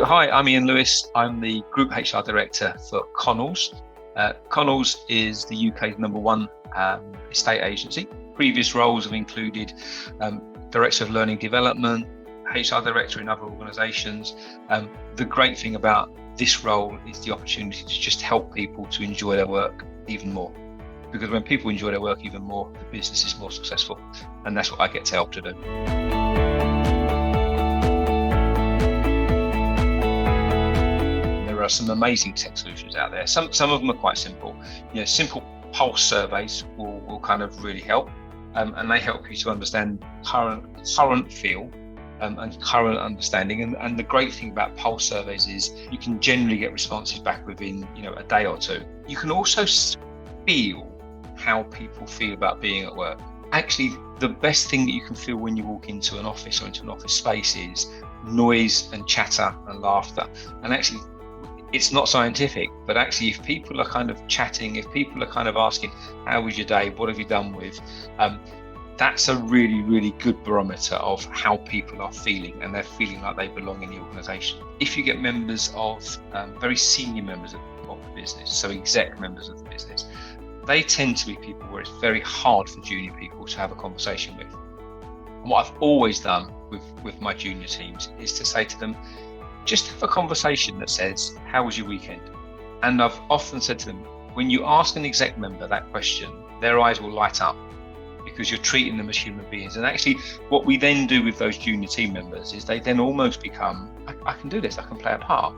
Hi, I'm Iain Lewis. I'm the Group HR Director for Connells. Connells is the UK's #1 estate agency. Previous roles have included Director of Learning Development, HR Director in other organisations. The great thing about this role is the opportunity to just help people to enjoy their work even more. Because when people enjoy their work even more, the business is more successful. And that's what I get to help to do. There are some amazing tech solutions out there. Some of them are quite simple. Simple pulse surveys will kind of really help, and they help you to understand current feel and current understanding. And the great thing about pulse surveys is you can generally get responses back within a day or two. You can also feel how people feel about being at work. Actually, the best thing that you can feel when you walk into an office or into an office space is noise and chatter and laughter. And actually, it's not scientific, but actually if people are kind of chatting, if people are kind of asking, how was your day? What have you done with? That's a really, really good barometer of how people are feeling, and they're feeling like they belong in the organisation. If you get members of, very senior members of the business, so exec members of the business, they tend to be people where it's very hard for junior people to have a conversation with. And what I've always done with my junior teams is to say to them, just have a conversation that says, how was your weekend? And I've often said to them, when you ask an exec member that question, their eyes will light up because you're treating them as human beings. And actually, what we then do with those junior team members is they then almost become, I can do this, I can play a part.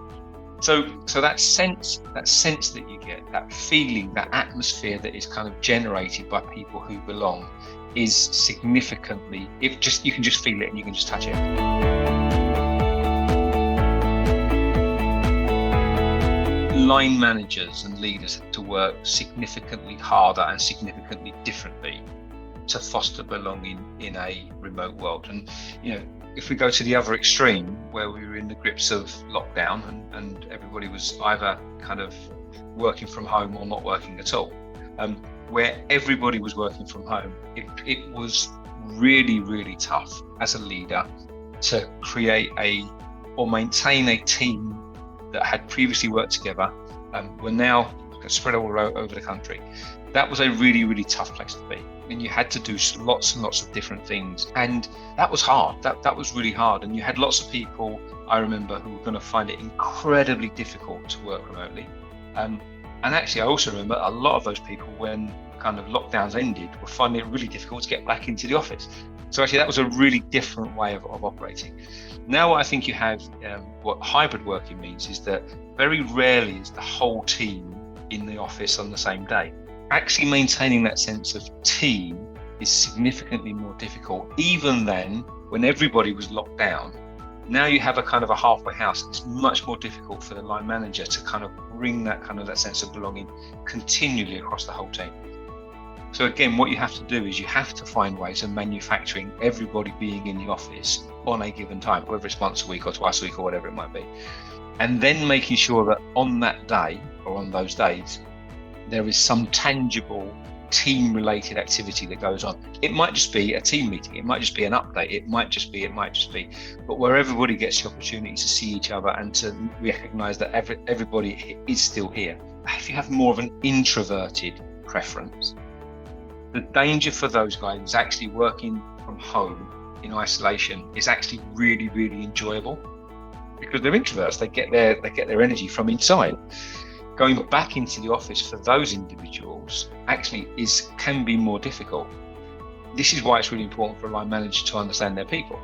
So that sense that you get, that feeling, that atmosphere that is kind of generated by people who belong is significantly, you can just feel it and you can just touch it. Line managers and leaders have to work significantly harder and significantly differently to foster belonging in a remote world. And if we go to the other extreme, where we were in the grips of lockdown and everybody was either kind of working from home or not working at all, where everybody was working from home, it was really, really tough as a leader to create or maintain a team that had previously worked together, were now spread all over the country. That was a really, really tough place to be. And you had to do lots and lots of different things. And that was hard. That was really hard. And you had lots of people, I remember, who were going to find it incredibly difficult to work remotely. And actually, I also remember a lot of those people, when kind of lockdowns ended, were finding it really difficult to get back into the office. So actually, that was a really different way of operating. Now, what I think you have, what hybrid working means is that very rarely is the whole team in the office on the same day. Actually maintaining that sense of team is significantly more difficult, even than when everybody was locked down. Now you have a kind of a halfway house. It's much more difficult for the line manager to kind of bring that sense of belonging continually across the whole team. So again, what you have to do is you have to find ways of manufacturing everybody being in the office on a given time, whether it's once a week or twice a week or whatever it might be. And then making sure that on that day or on those days, there is some tangible team-related activity that goes on. It might just be a team meeting. It might just be an update. It might just be. But where everybody gets the opportunity to see each other and to recognise that everybody is still here. If you have more of an introverted preference, the danger for those guys is actually working from home in isolation is actually really, really enjoyable because they're introverts. They get their energy from inside. Going back into the office for those individuals actually can be more difficult. This is why it's really important for a line manager to understand their people,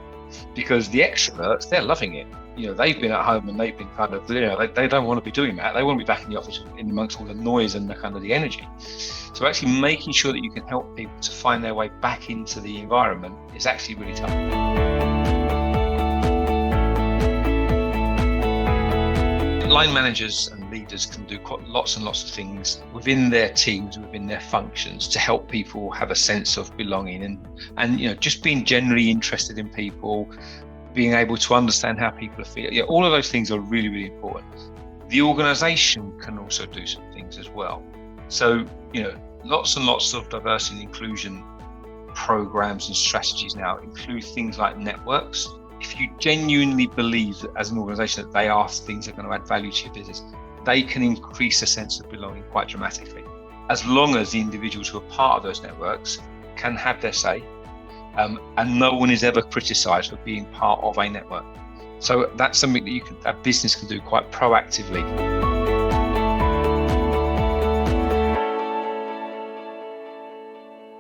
because the extroverts, they're loving it. They've been at home and they've been kind of, they don't want to be doing that. They want to be back in the office in amongst all the noise and the kind of the energy. So actually making sure that you can help people to find their way back into the environment is actually really tough. Line managers and leaders can do quite lots and lots of things within their teams, within their functions, to help people have a sense of belonging and just being generally interested in people, being able to understand how people are feeling. All of those things are really, really important. The organisation can also do some things as well. So, lots and lots of diversity and inclusion programs and strategies now include things like networks. if you genuinely believe that as an organisation that they are things that are going to add value to your business, they can increase a sense of belonging quite dramatically, as long as the individuals who are part of those networks can have their say, and no one is ever criticised for being part of a network. So that's something that a business can do quite proactively.